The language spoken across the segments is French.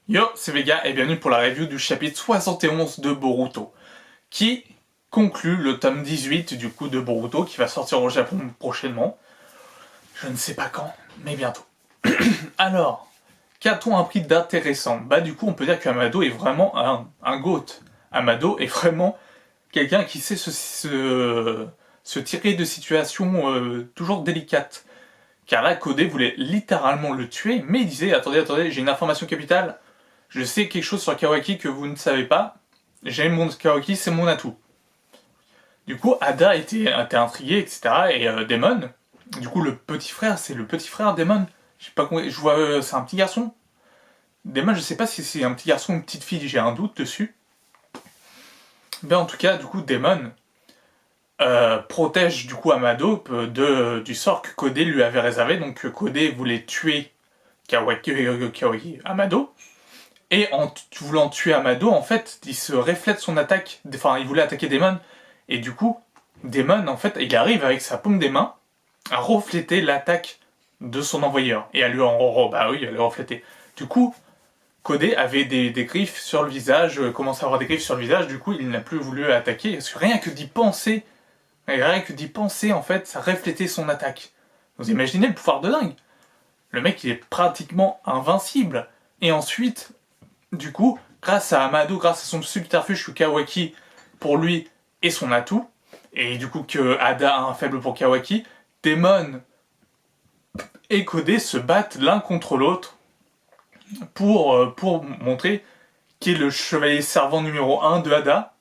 Yo, c'est Vega et bienvenue pour la review du chapitre 71 de Boruto, qui conclut le tome 18 du coup de Boruto, qui va sortir au Japon prochainement. Je ne sais pas quand, mais bientôt. Alors, qu'a-t-on appris d'intéressant? Bah du coup, on peut dire qu'Amado est vraiment un GOAT. Amado est vraiment quelqu'un qui sait se tirer de situations toujours délicates. Car là, Kodé voulait littéralement le tuer, mais il disait, attendez, j'ai une information capitale, je sais quelque chose sur Kawaki que vous ne savez pas, j'ai mon Kawaki, c'est mon atout. Du coup, Ada était intrigué, etc. Et Demon, du coup, le petit frère, c'est le petit frère Demon. Je sais pas comment, je vois, c'est un petit garçon. Demon, je sais pas si c'est un petit garçon ou une petite fille, j'ai un doute dessus. Mais en tout cas, du coup, Demon protège du coup Amado du sort que Kodé lui avait réservé. Donc Kodé voulait tuer Kawaki Amado. Et en voulant tuer Amado, en fait, il se reflète son attaque. Enfin, il voulait attaquer Demon. Et du coup, Demon, en fait, il arrive avec sa paume des mains à refléter l'attaque de son envoyeur. Et à lui bah oui, à le refléter. Du coup, Kodé avait des griffes sur le visage, commence à avoir des griffes sur le visage, du coup, il n'a plus voulu attaquer. Parce que rien que d'y penser, en fait, ça reflétait son attaque. Vous imaginez le pouvoir de dingue? Le mec, il est pratiquement invincible. Et ensuite, du coup, grâce à Amado, grâce à son subterfuge que Kawaki, pour lui, est son atout, et du coup que Ada a un faible pour Kawaki, Demon et Kodé se battent l'un contre l'autre pour montrer qui est le chevalier servant numéro 1 de Ada.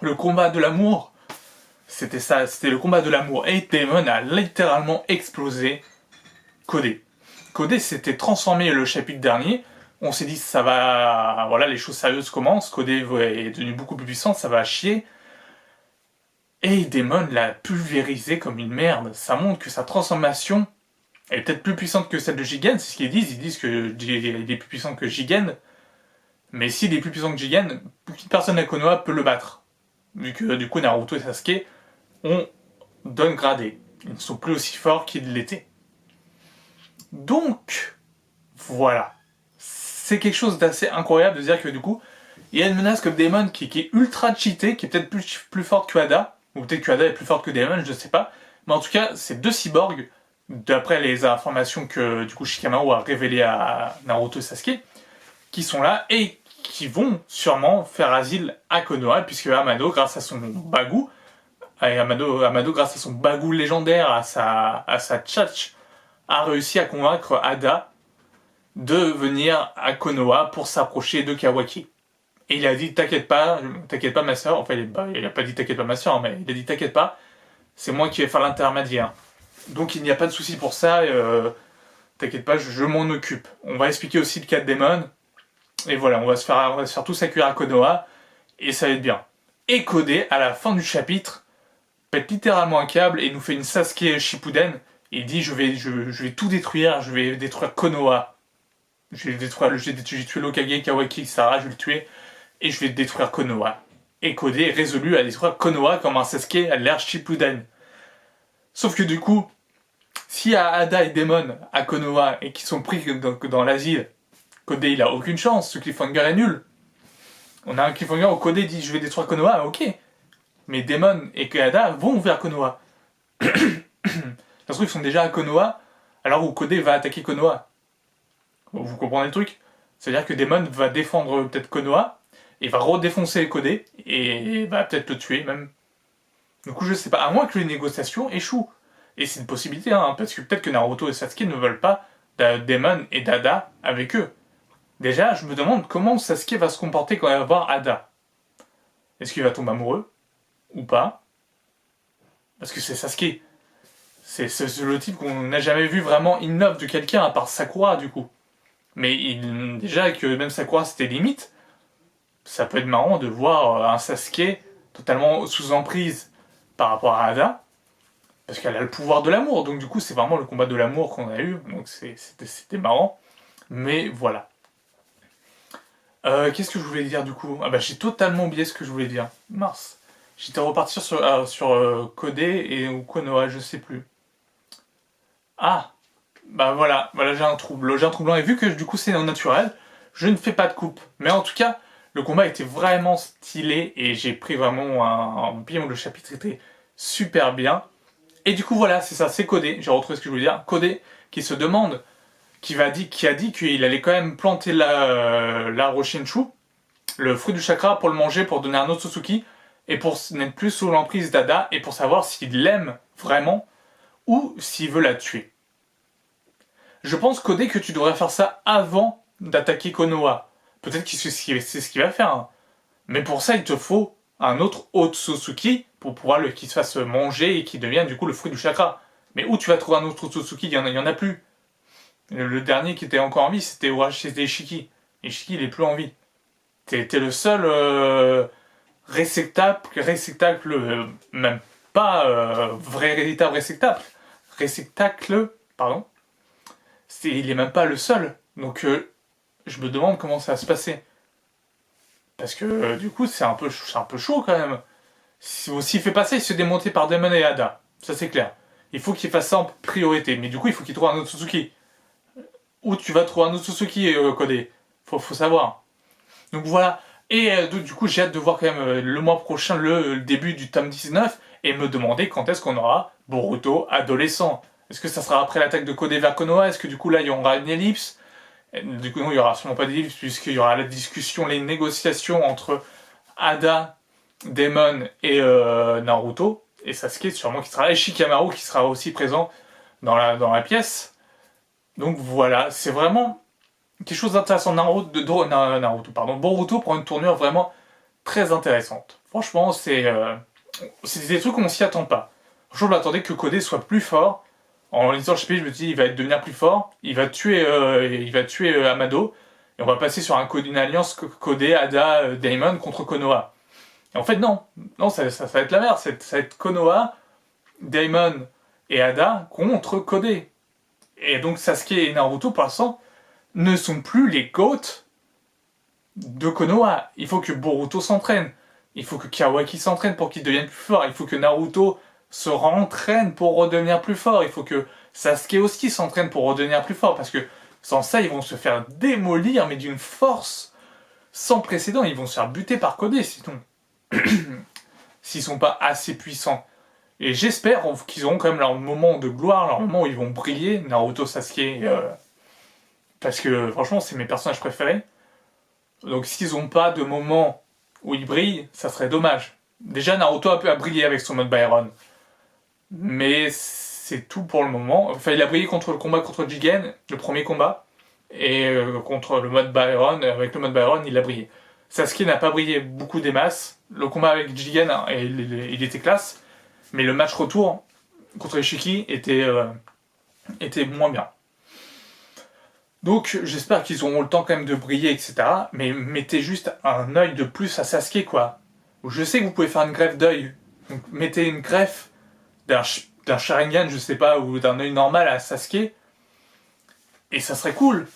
Le combat de l'amour, c'était ça, c'était le combat de l'amour, et Demon a littéralement explosé Kodé. Kodé s'était transformé le chapitre dernier, on s'est dit ça va, voilà, les choses sérieuses commencent, Kodé est devenu beaucoup plus puissant, ça va chier. Et Demon l'a pulvérisé comme une merde. Ça montre que sa transformation est peut-être plus puissante que celle de Jigen, c'est ce qu'ils disent. Ils disent qu'il est plus puissant que Jigen. Mais s'il est plus puissant que Jigen, personne à Konoha peut le battre. Vu que du coup Naruto et Sasuke ont downgradé. Ils ne sont plus aussi forts qu'ils l'étaient. Donc, voilà. C'est quelque chose d'assez incroyable de dire que du coup, il y a une menace comme Demon qui est ultra cheatée, qui est peut-être plus forte que Ada, ou peut-être que Ada est plus forte que Demon, je ne sais pas. Mais en tout cas, c'est deux cyborgs, d'après les informations que du coup Shikamaru a révélées à Naruto et Sasuke, qui sont là et qui vont sûrement faire asile à Konoha, puisque Amado, grâce à son bagou, Amado, grâce à son bagou légendaire, à sa tchatch, a réussi à convaincre Ada de venir à Konoha pour s'approcher de Kawaki. Et il a dit t'inquiète pas ma soeur. Enfin, il a pas dit t'inquiète pas ma soeur, mais il a dit t'inquiète pas, c'est moi qui vais faire l'intermédiaire. Donc il n'y a pas de souci pour ça, t'inquiète pas, je m'en occupe. On va expliquer aussi le cas de Demon, et voilà, on va se faire tous accueillir à Konoha, et ça va être bien. Et Kodé, à la fin du chapitre, pète littéralement un câble et nous fait une Sasuke Shippuden, et il dit je vais tout détruire, je vais détruire Konoha. J'ai tué l'Okage, Kawaki, Sara, je vais le tuer, et je vais détruire Konoha. Et Kodé est résolu à détruire Konoha comme un Sasuke à l'ère Shippuden. Sauf que du coup, s'il y a Ada et Demon à Konoha et qui sont pris dans l'asile, Kodé il a aucune chance, ce cliffhanger est nul. On a un cliffhanger où Kodé dit je vais détruire Konoha, ok. Mais Demon et Ada vont vers Konoha. Ça se trouve ils sont déjà à Konoha, alors où Kodé va attaquer Konoha. Vous comprenez le truc? C'est-à-dire que Demon va défendre peut-être Konoha, et va redéfoncer Kodé, et va peut-être le tuer même. Du coup je sais pas, à moins que les négociations échouent. Et c'est une possibilité, hein, parce que peut-être que Naruto et Sasuke ne veulent pas Demon et Dada avec eux. Déjà, je me demande comment Sasuke va se comporter quand il va voir Ada. Est-ce qu'il va tomber amoureux? Ou pas? Parce que c'est Sasuke. C'est le type qu'on n'a jamais vu vraiment in love de quelqu'un, à part Sakura, du coup. Mais déjà que même Sakura, c'était limite, ça peut être marrant de voir un Sasuke totalement sous emprise par rapport à Ada, parce qu'elle a le pouvoir de l'amour, donc du coup c'est vraiment le combat de l'amour qu'on a eu, donc c'était marrant, mais voilà. Qu'est-ce que je voulais dire du coup? Ah bah j'ai totalement oublié ce que je voulais dire, mince. J'étais reparti sur Kodé ou Konoha, je sais plus. Ah, bah voilà j'ai un trouble, et vu que du coup c'est naturel, Je ne fais pas de coupe. Mais en tout cas, le combat était vraiment stylé et j'ai pris vraiment un bien. Le chapitre était super bien. Et du coup, voilà, c'est ça, c'est Codé. J'ai retrouvé ce que je voulais dire. Codé qui se demande, qui a dit qu'il allait quand même planter l'arbre Shinshu, le fruit du chakra, pour le manger, pour donner un autre Suzuki, et pour n'être plus sous l'emprise d'Ada, et pour savoir s'il l'aime vraiment, ou s'il veut la tuer. Je pense, Codé, que tu devrais faire ça avant d'attaquer Konoha. Peut-être que c'est ce qu'il va faire, hein. Mais pour ça, il te faut un autre Otsutsuki pour pouvoir qu'il se fasse manger et qu'il devienne du coup le fruit du chakra. Mais où tu vas trouver un autre Otsutsuki? Il y en a plus. Le dernier qui était encore en vie, c'était Ishiki. Ishiki, il est plus en vie. T'es le seul réceptacle, même pas vrai véritable réceptacle, pardon. Il est même pas le seul. Donc je me demande comment ça va se passer. Parce que du coup, c'est un peu chaud quand même. S'il fait pas ça, il se fait démonter par Demon et Ada. Ça, c'est clair. Il faut qu'il fasse ça en priorité. Mais du coup, il faut qu'il trouve un autre Suzuki. Où tu vas trouver un autre Suzuki, Codé? Faut savoir. Donc voilà. Et donc, du coup, j'ai hâte de voir quand même le mois prochain le début du tome 19 et me demander quand est-ce qu'on aura Boruto adolescent. Est-ce que ça sera après l'attaque de Codé vers Konoha? Est-ce que du coup là, il y aura une ellipse? Du coup, non, il n'y aura sûrement pas d'ellipse puisqu'il y aura la discussion, les négociations entre Ada, Daemon et Naruto. Et Sasuke, sûrement qui sera. Et Shikamaru qui sera aussi présent dans la pièce. Donc voilà, c'est vraiment quelque chose d'intéressant. Boruto prend une tournure vraiment très intéressante. Franchement, c'est des trucs qu'on s'y attend pas. Franchement, je m'attendais que Codé soit plus fort. En lisant le chapitre, je me dis il va devenir plus fort, il va tuer Amado, et on va passer sur une alliance Codé, Ada, Daemon contre Konoha. Et en fait, non, ça va être la merde, ça va être Konoha, Daemon et Ada contre Codé. Et donc Sasuke et Naruto, pour l'instant, ne sont plus les GOAT de Konoha. Il faut que Boruto s'entraîne. Il faut que Kawaki s'entraîne pour qu'il devienne plus fort. Il faut que Naruto se rentraîne pour redevenir plus fort. Il faut que Sasuke aussi s'entraîne pour redevenir plus fort. Parce que sans ça, ils vont se faire démolir, mais d'une force sans précédent. Ils vont se faire buter par Codé, sinon. S'ils sont pas assez puissants. Et j'espère qu'ils auront quand même leur moment de gloire, leur moment où ils vont briller, Naruto, Sasuke, parce que franchement, c'est mes personnages préférés. Donc s'ils n'ont pas de moment où ils brillent, ça serait dommage. Déjà, Naruto a brillé avec son mode Byron. Mais c'est tout pour le moment. Enfin, il a brillé contre le combat contre Jigen, le premier combat. Et contre le mode Byron, avec le mode Byron, il a brillé. Sasuke n'a pas brillé beaucoup des masses. Le combat avec Jigen, il était classe. Mais le match retour contre Ishiki était moins bien. Donc j'espère qu'ils auront le temps quand même de briller, etc. Mais mettez juste un œil de plus à Sasuke, quoi. Je sais que vous pouvez faire une greffe d'œil. Donc mettez une greffe d'un Sharingan, je sais pas, ou d'un œil normal à Sasuke. Et ça serait cool.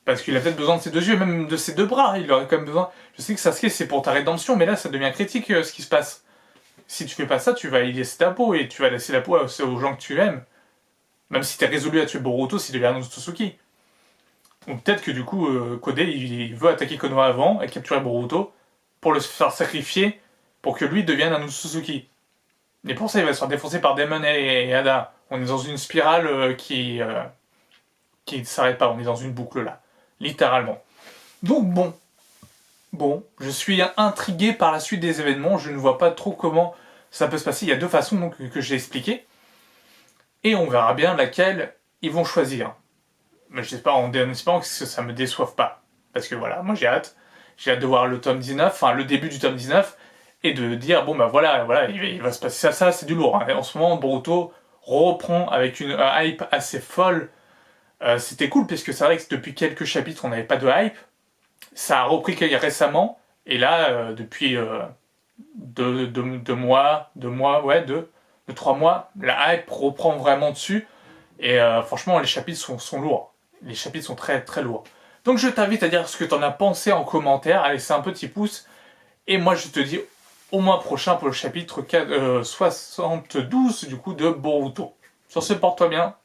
Parce qu'il a peut-être besoin de ses deux yeux, même de ses deux bras. Il aurait quand même besoin. Je sais que Sasuke c'est pour ta rédemption, mais là ça devient critique ce qui se passe. Si tu fais pas ça, tu vas y laisser ta peau et tu vas laisser la peau aux gens que tu aimes. Même si t'es résolu à tuer Boruto, s'il devient un Otsutsuki. Ou peut-être que du coup, Codé, il veut attaquer Konoha avant et capturer Boruto pour le faire sacrifier pour que lui devienne un Otsutsuki. Et pour ça, il va se faire défoncer par Daemon et Ada. On est dans une spirale qui ne s'arrête pas. On est dans une boucle là. Littéralement. Donc bon, je suis intrigué par la suite des événements. Je ne vois pas trop comment ça peut se passer. Il y a deux façons donc, que j'ai expliquées. Et on verra bien laquelle ils vont choisir. Mais j'espère en espérant que ça me déçoive pas. Parce que voilà, moi j'ai hâte. J'ai hâte de voir le tome 19, enfin le début du tome 19, et de dire, bon bah voilà, il va se passer ça, c'est du lourd. Hein. Et en ce moment, Boruto reprend avec une hype assez folle. C'était cool, parce que c'est vrai que depuis quelques chapitres, on n'avait pas de hype. Ça a repris récemment, et là, depuis 3 mois, la hype reprend vraiment dessus. Et franchement, les chapitres sont lourds. Les chapitres sont très très lourds. Donc je t'invite à dire ce que tu en as pensé en commentaire, à laisser un petit pouce. Et moi je te dis au mois prochain pour le chapitre 72 du coup de Boruto. Sur ce, porte-toi bien.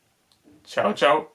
Ciao ciao.